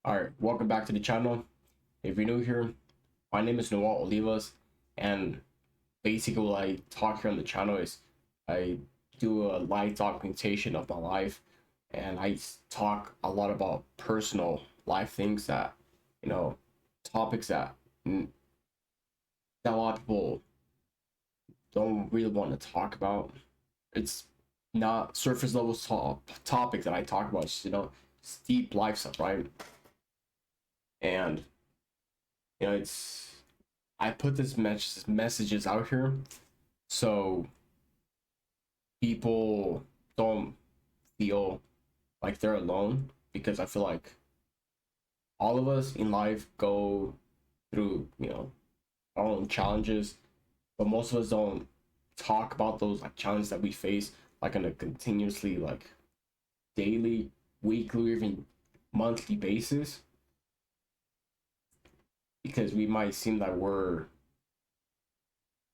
Alright, welcome back to the channel. If you're new here, my name is Noel Olivas, and basically what I talk here on the channel is I do a live documentation of my life, and I talk a lot about personal life things that, you know, topics that a lot of people don't really want to talk about. It's not surface level topics that I talk about, it's deep life stuff, right? And it's I put this messages out here so people don't feel like they're alone, because I feel like all of us in life go through, our own challenges, but most of us don't talk about those like challenges that we face like on a continuously like daily, weekly, or even monthly basis, because we might seem like we're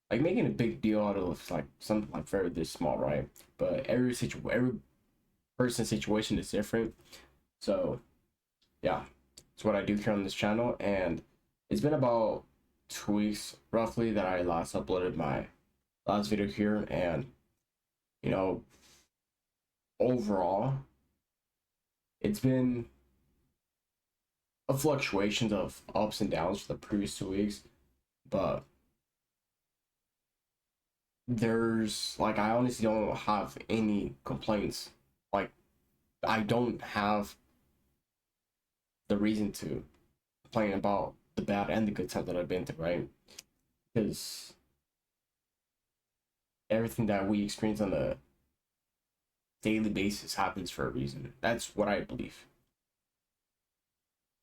like making a big deal out of like something like very this small, right? But every person's situation is different. So yeah, it's what I do here on this channel, and it's been about 2 weeks roughly that I last uploaded my last video here, and you know, overall, it's been a fluctuation of ups and downs for the previous 2 weeks, but there's like I honestly don't have any complaints. Like I don't have the reason to complain about the bad and the good times that I've been through, right? Because everything that we experience on a daily basis happens for a reason. That's what I believe.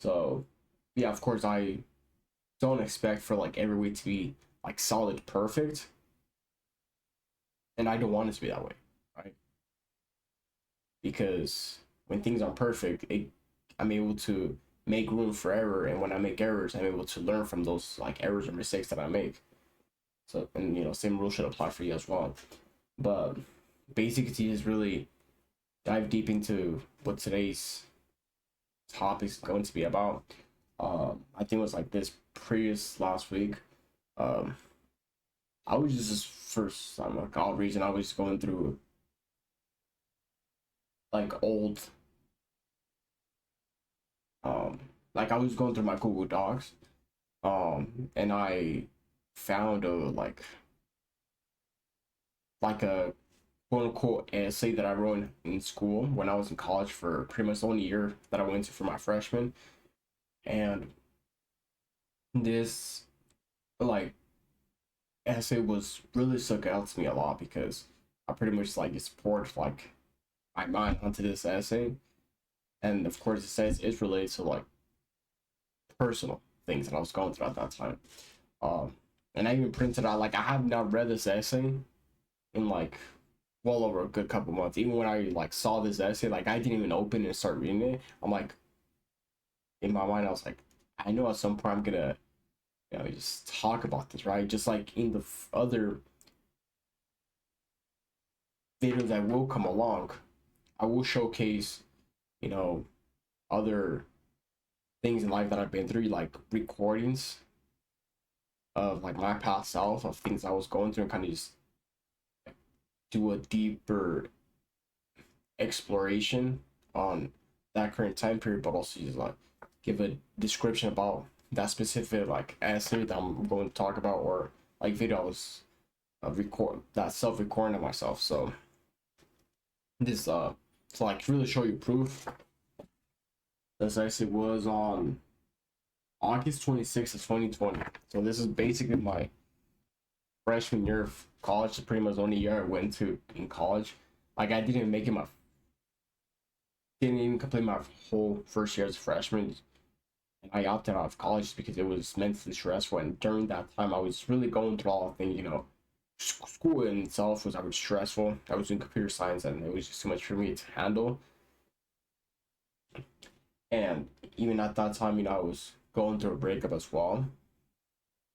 So, yeah, of course, I don't expect for like every week to be like solid perfect, and I don't want it to be that way, right? Because when things aren't perfect, I'm able to make room for error, and when I make errors, I'm able to learn from those like errors or mistakes that I make. So, and same rule should apply for you as well. But basically, is really dive deep into what today's topic is going to be about. I think it was like this previous last week. Um, I was just first, I'm like, all reason I was going through like old, um, like I was going through my Google Docs, and I found a like a quote unquote essay that I wrote in school when I was in college for pretty much the only year that I went to for my freshman. And this like essay was really stuck out to me a lot because I pretty much like explored like my mind onto this essay. And of course it says it's related to like personal things that I was going through at that time. Um and I even printed out like I have not read this essay in like well over a good couple months. Even when I like saw this essay, like I didn't even open and start reading it. I'm like in my mind I was like, I know at some point I'm gonna just talk about this, right? Just like in the other videos that will come along, I will showcase, you know, other things in life that I've been through, like recordings of like my past self of things I was going through, and kind of just do a deeper exploration on that current time period, but also just like give a description about that specific like essay that I'm going to talk about, or like videos of record that self recording of myself. So this to like really show you proof. This essay was on August 26th of 2020. So this is basically my freshman year of college. It's pretty much the only year I went to in college. Like I didn't even complete my whole first year as a freshman. And I opted out of college because it was mentally stressful. And during that time, I was really going through all the things, school in itself was stressful. I was doing computer science, and it was just too much for me to handle. And even at that time, I was going through a breakup as well.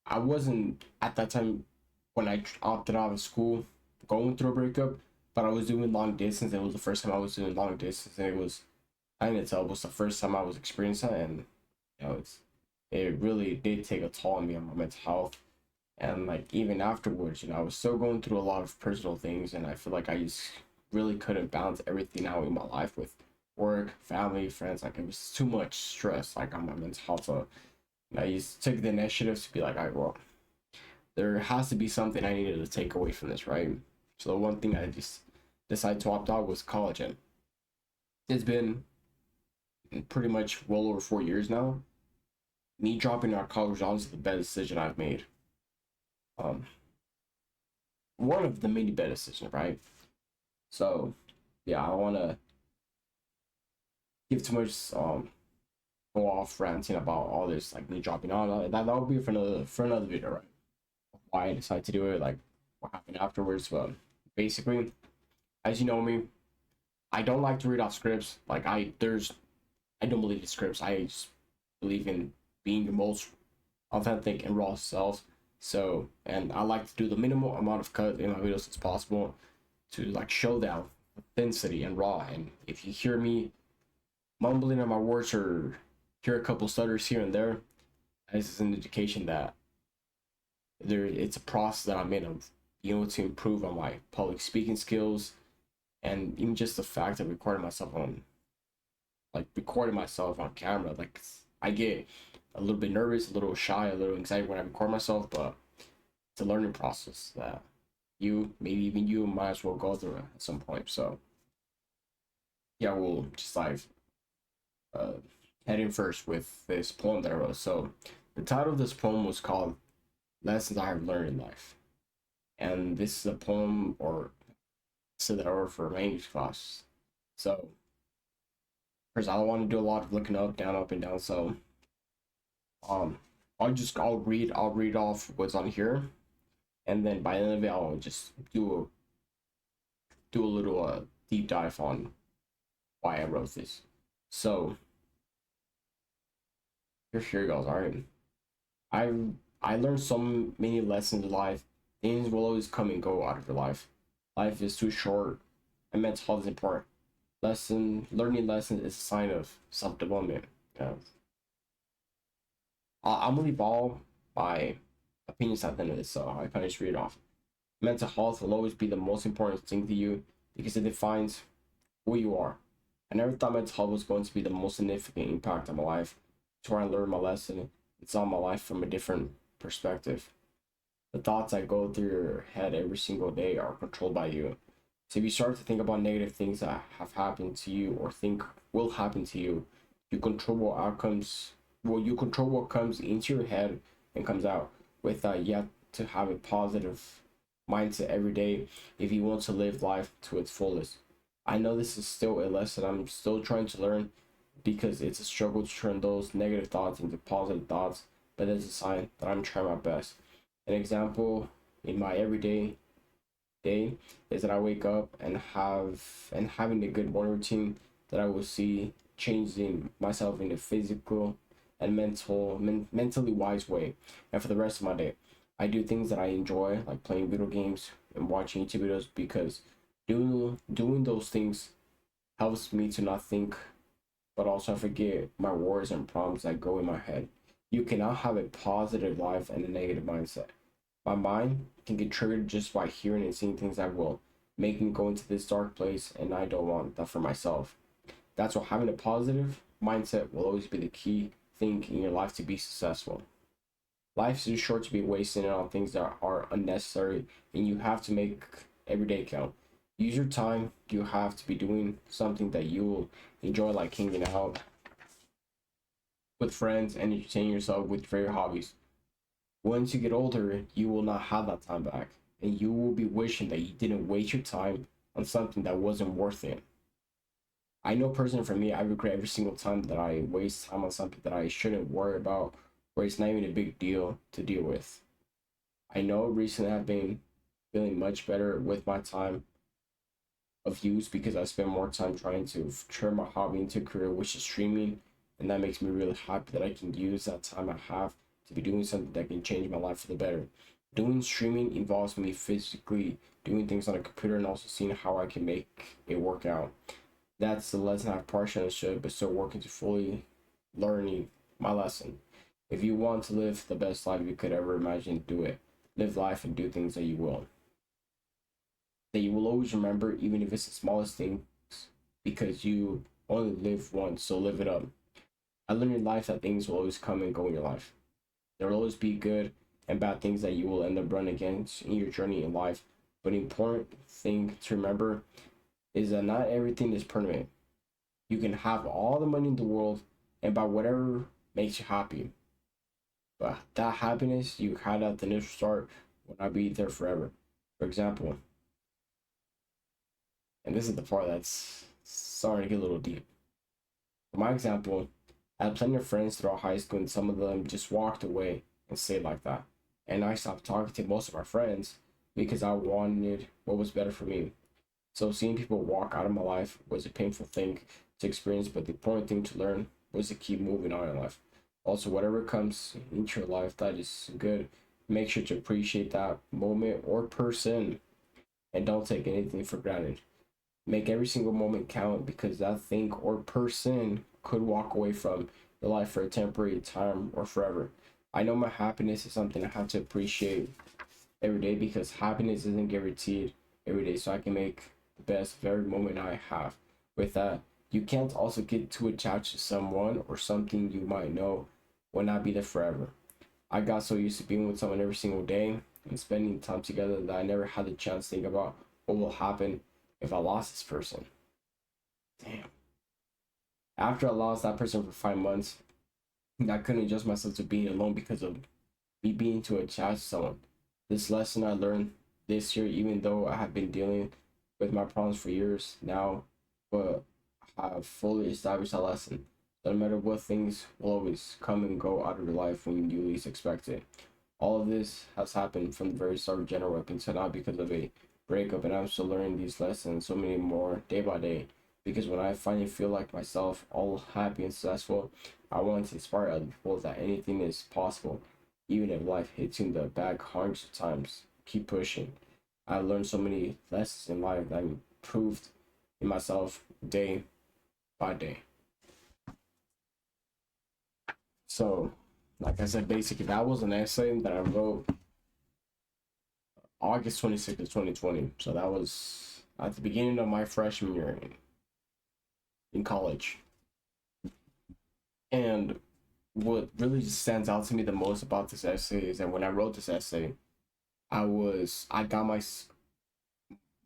I wasn't at that time when I opted out of school going through a breakup, but I was doing long distance. And it was the first time I was doing long distance, and it was I can tell it was the first time I was experiencing that, and it really did take a toll on me on my mental health. And like even afterwards, I was still going through a lot of personal things, and I feel like I just really couldn't balance everything out in my life with work, family, friends. Like it was too much stress, like on my mental health. So I just took the initiative to be like, all right, well, there has to be something I needed to take away from this, right? So the one thing I just decided to opt out was college, and it's been pretty much well over 4 years now. Me dropping out of college was honestly the best decision I've made. Um, one of the many bad decisions, right? So yeah, I don't want to give too much go off ranting about all this, like me dropping out. That will be for another video, right? Why I decided to do it, like what happened afterwards. But basically, as you know me, I don't like to read off scripts. Like I don't believe in scripts. I just believe in being your most authentic and raw self. So, and I like to do the minimal amount of cut in my videos as possible to like show that authenticity and raw. And if you hear me mumbling on my words or hear a couple stutters here and there, this is an indication that it's a process that I'm in of being able to improve on my public speaking skills, and even just the fact of recording myself on camera. Like I get a little bit nervous, a little shy, a little anxiety when I record myself, but it's a learning process that maybe even you might as well go through at some point. So yeah, we'll just like uh, head in first with this poem that I wrote. So the title of this poem was called Lessons I Have Learned in Life. And this is a poem or so that I wrote for my English class. So first I don't want to do a lot of looking up and down. So um I'll read off what's on here, and then by the end of it I'll just do a little deep dive on why I wrote this. So here goes. All right. I I learned so many lessons in life. Things will always come and go out of your life. Life is too short, and mental health is important. Learning lessons is a sign of self development. Yeah. I'm gonna leave all my opinions at the end of this, so I kind of just read it off. Mental health will always be the most important thing to you because it defines who you are. I never thought mental health was going to be the most significant impact on my life. It's where I learned my lesson. It's on my life from a different perspective. The thoughts that go through your head every single day are controlled by you. So if you start to think about negative things that have happened to you or think will happen to you, you control what outcomes. Well, you control what comes into your head and comes out. With that, you have to have a positive mindset every day if you want to live life to its fullest. I know this is still a lesson I'm still trying to learn because it's a struggle to turn those negative thoughts into positive thoughts, but it's a sign that I'm trying my best. An example in my everyday day is that I wake up and having a good morning routine that I will see changing myself in a physical and mentally wise way. And for the rest of my day, I do things that I enjoy, like playing video games and watching YouTube videos, because doing those things helps me to not think, but also forget my worries and problems that go in my head. You cannot have a positive life and a negative mindset. My mind can get triggered just by hearing and seeing things that will make me go into this dark place, and I don't want that for myself. That's why having a positive mindset will always be the key thing in your life to be successful. Life is too short to be wasting it on things that are unnecessary, and you have to make every day count. Use your time. You have to be doing something that you will enjoy, like hanging out with friends and entertaining yourself with your favorite hobbies. Once you get older, you will not have that time back, and you will be wishing that you didn't waste your time on something that wasn't worth it. I know personally for me, I regret every single time that I waste time on something that I shouldn't worry about, where it's not even a big deal to deal with. I know recently I've been feeling much better with my time of use because I spend more time trying to turn my hobby into a career, which is streaming, and that makes me really happy that I can use that time I have to be doing something that can change my life for the better. Doing streaming involves me physically doing things on a computer and also seeing how I can make it work out. That's the lesson I've partially understood, but still working to fully learning my lesson. If you want to live the best life you could ever imagine, do it. Live life and do things that you will always remember, even if it's the smallest things, because you only live once, so live it up. I learned in life that things will always come and go in your life. There will always be good and bad things that you will end up running against in your journey in life. But the important thing to remember is that not everything is permanent. You can have all the money in the world and buy whatever makes you happy. But that happiness you had at the initial start will not be there forever. For example, and this is the part that's starting to get a little deep. For my example, I had plenty of friends throughout high school, and some of them just walked away and stayed like that. And I stopped talking to most of my friends because I wanted what was better for me. So seeing people walk out of my life was a painful thing to experience, but the important thing to learn was to keep moving on in life. Also, whatever comes into your life that is good, make sure to appreciate that moment or person and don't take anything for granted. Make every single moment count because that thing or person could walk away from your life for a temporary time or forever. I know my happiness is something I have to appreciate every day because happiness isn't guaranteed every day, so I can make the best of every moment I have. With that, you can't also get too attached to someone or something you might know will not be there forever. I got so used to being with someone every single day and spending time together that I never had the chance to think about what will happen if I lost this person. Damn. After I lost that person for 5 months, I couldn't adjust myself to being alone because of me being too attached to someone. This lesson I learned this year, even though I have been dealing with my problems for years now, but I have fully established that lesson. No matter what, things will always come and go out of your life when you least expect it. All of this has happened from the very start of General Weapon to not because of a breakup, and I'm still learning these lessons, so many more day by day. Because when I finally feel like myself, all happy and successful, I want to inspire other people that anything is possible, even if life hits you in the back hundreds of times. Keep pushing. I learned so many lessons in life that I improved in myself day by day. So, like I said, basically, that was an essay that I wrote August 26th of 2020. So that was at the beginning of my freshman year in college. And what really stands out to me the most about this essay is that when I wrote this essay, I got my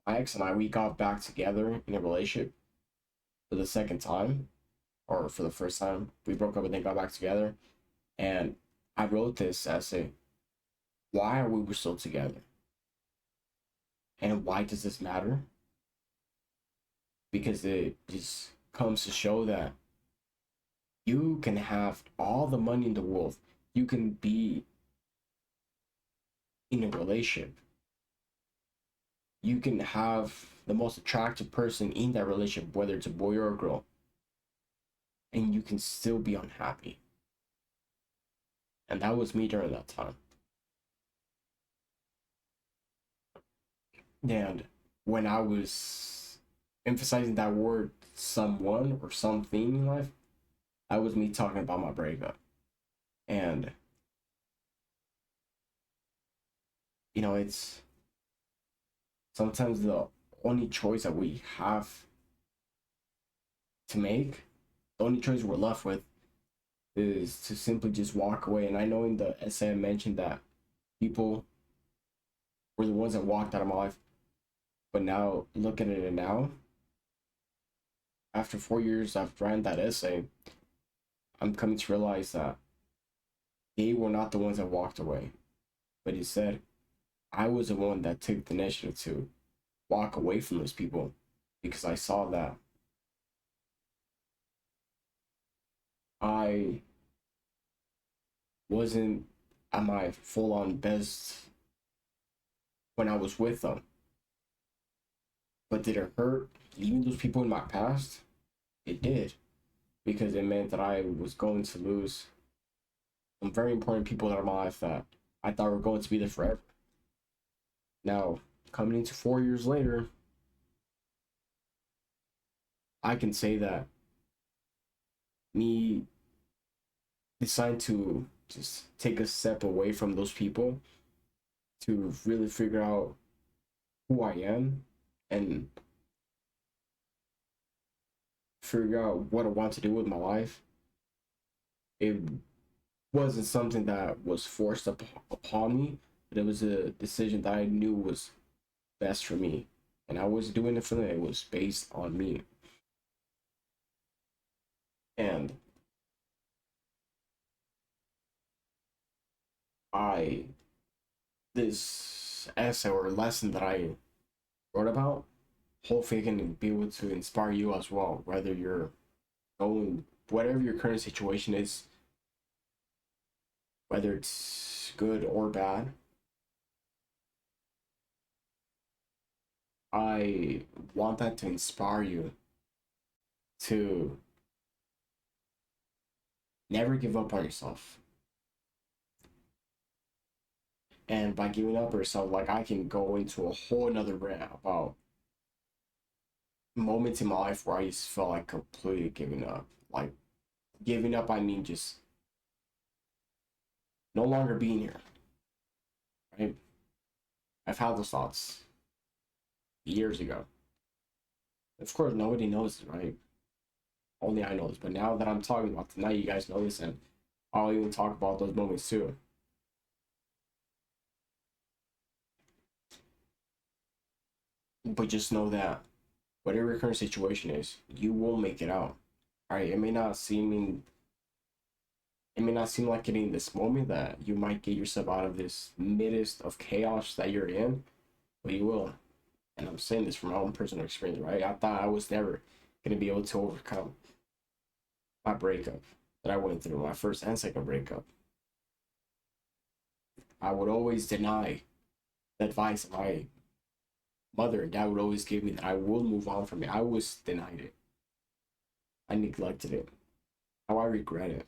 ex and I, we got back together in a relationship for the second time, or for the first time. We broke up and then got back together. And I wrote this essay. Why are we still together? And why does this matter? Because it just comes to show that you can have all the money in the world. You can be in a relationship. You can have the most attractive person in that relationship, whether it's a boy or a girl, and you can still be unhappy. And that was me during that time. And when I was emphasizing that word someone or something in life, that was me talking about my breakup. And it's sometimes the only choice that we have to make, the only choice we're left with is to simply just walk away. And I know in the essay I mentioned that people were the ones that walked out of my life. But now, looking at it now, after 4 years I've ran that essay, I'm coming to realize that they were not the ones that walked away. But instead, I was the one that took the initiative to walk away from those people because I saw that I wasn't at my full on best when I was with them. But did it hurt leaving those people in my past? It did, because it meant that I was going to lose some very important people out of my life that I thought were going to be there forever. Now, coming into 4 years later, I can say that me deciding to just take a step away from those people to really figure out who I am and figure out what I want to do with my life. It wasn't something that was forced upon me, but it was a decision that I knew was best for me. And I was doing it for them. It was based on me. And I, this essay or lesson that I wrote about, hopefully I can be able to inspire you as well, whether you're going, whatever your current situation is, whether it's good or bad. I want that to inspire you to never give up on yourself. And by giving up on yourself, like I can go into a whole another rant about moments in my life where I just felt like completely giving up. Like giving up, I mean just no longer being here, right? I've had those thoughts years ago. Of course, nobody knows it, right? Only I know this. But now that I'm talking about tonight, you guys know this, and I'll even talk about those moments too. But just know that whatever your current situation is, you will make it out. Right? It may not seem like it in this moment that you might get yourself out of this midst of chaos that you're in, but you will. And I'm saying this from my own personal experience, right? I thought I was never gonna be able to overcome my breakup that I went through, my first and second breakup. I would always deny the advice of my mother and dad would always give me that I will move on from it. I was denied it. I neglected it. Now I regret it.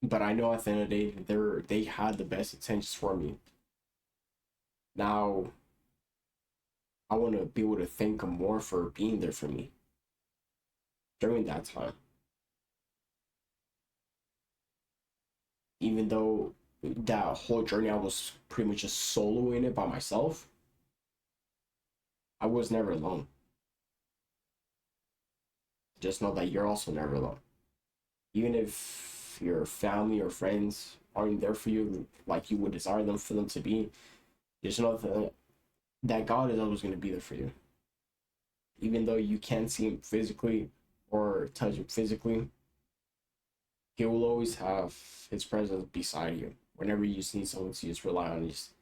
But I know at the end of the day, they had the best intentions for me. Now I want to be able to thank them more for being there for me during that time. Even though that whole journey I was pretty much just soloing it by myself, I was never alone. Just know that you're also never alone. Even if your family or friends aren't there for you like you would desire them for them to be, just know that God is always going to be there for you. Even though you can't see him physically or touch him physically, he will always have his presence beside you. Whenever you just need someone to just rely on, just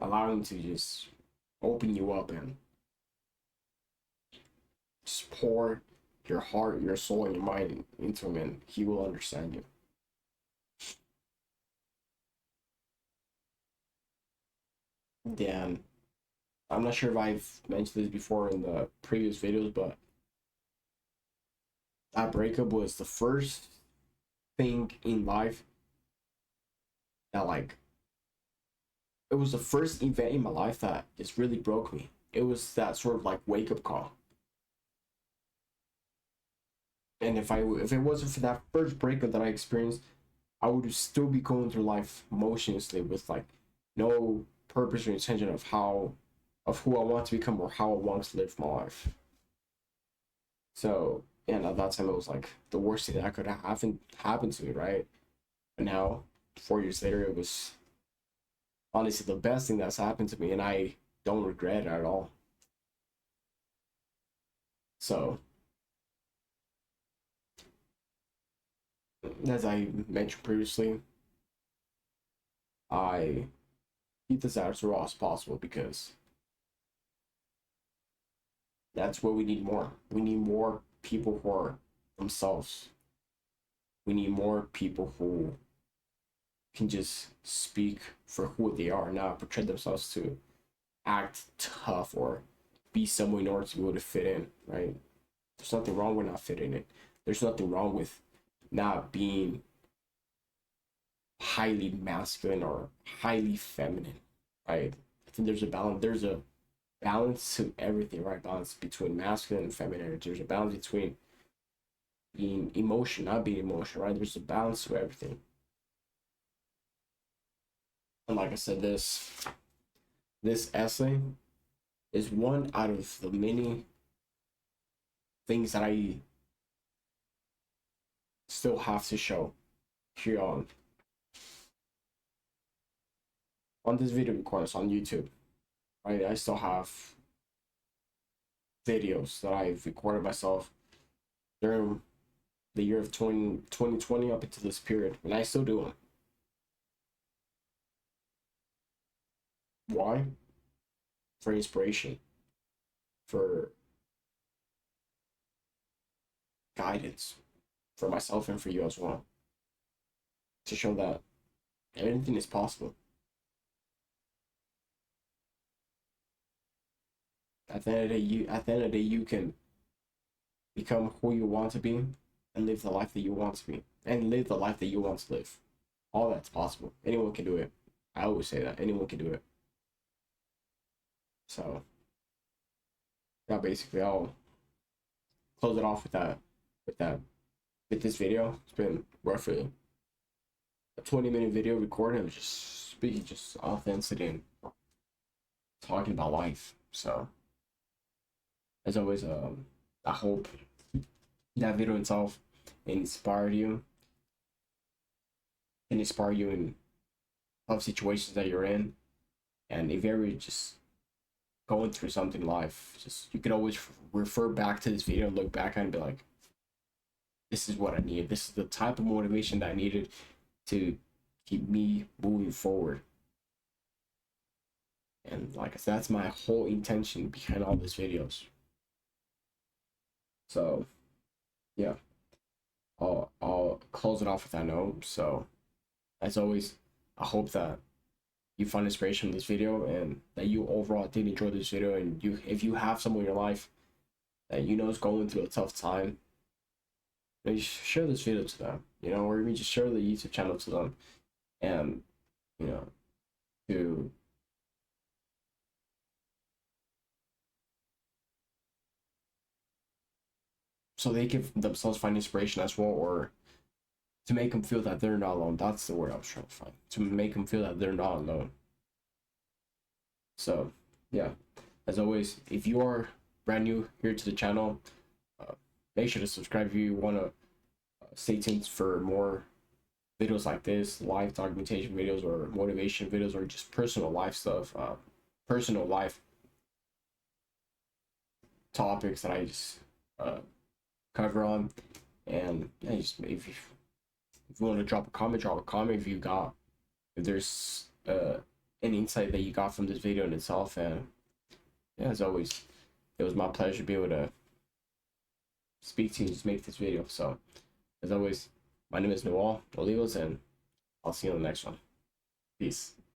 allow him to just open you up and just pour your heart, your soul, and your mind into him, and he will understand you. Dan, I'm not sure if I've mentioned this before in the previous videos, but that breakup was the first thing in life that like it was the first event in my life that just really broke me. It was that sort of like wake up call. And if it wasn't for that first breakup that I experienced, I would still be going through life motionlessly with like no purpose or intention of who I want to become or how I want to live my life. So and at that time it was like the worst thing that could have happened to me, right? But now, 4 years later, it was honestly the best thing that's happened to me, and I don't regret it at all. So, as I mentioned previously, I keep this as raw as possible because that's what we need more. We need more people who are themselves. We need more people who can just speak for who they are, not portray themselves to act tough or be someone in order to be able to fit in, right? There's nothing wrong with not fitting in. There's nothing wrong with not being highly masculine or highly feminine, right? think there's a balance. There's a balance to everything, right? Balance between masculine and feminine energy. There's a balance between being emotion, not being emotional, right? There's a balance to everything. And like I said, this essay is one out of the many things that I still have to show here on this video recordings on YouTube. Right, I still have videos that I've recorded myself during the year of 2020 up into this period, and I still do them. Why? For inspiration, for guidance, for myself and for you as well, to show that anything is possible. At the end of the day, you can become who you want to be and live the life that you want to be and live the life that you want to live. All that's possible. Anyone can do it. I always say that anyone can do it. So yeah, basically I'll close it off with that with this video. It's been roughly a 20-minute video recording of just speaking just authenticity and talking about life. So as always, I hope that video itself inspired you and inspire you in tough situations that you're in. And if you're ever just going through something in life, just you could always refer back to this video and look back at it and be like, this is what I needed. This is the type of motivation that I needed to keep me moving forward. And like I said, that's my whole intention behind all these videos. So yeah, I'll close it off with that note. So as always, I hope that you find inspiration in this video and that you overall did enjoy this video. And you, if you have someone in your life that you know is going through a tough time, you know, share this video to them, you know, or even just share the YouTube channel to them, and you know, to so they can themselves find inspiration as well, or to make them feel that they're not alone. That's the word I was trying to find. To make them feel that they're not alone. So yeah, as always, if you are brand new here to the channel, make sure to subscribe if you want to stay tuned for more videos like this, life documentation videos or motivation videos, or just personal life stuff, personal life topics that I just cover on. And yeah, just if you want to drop a comment, drop a comment. If there's an insight that you got from this video in itself. And yeah, as always, it was my pleasure to be able to speak to you and just make this video. So as always, my name is Noel Olivos, and I'll see you on the next one. Peace.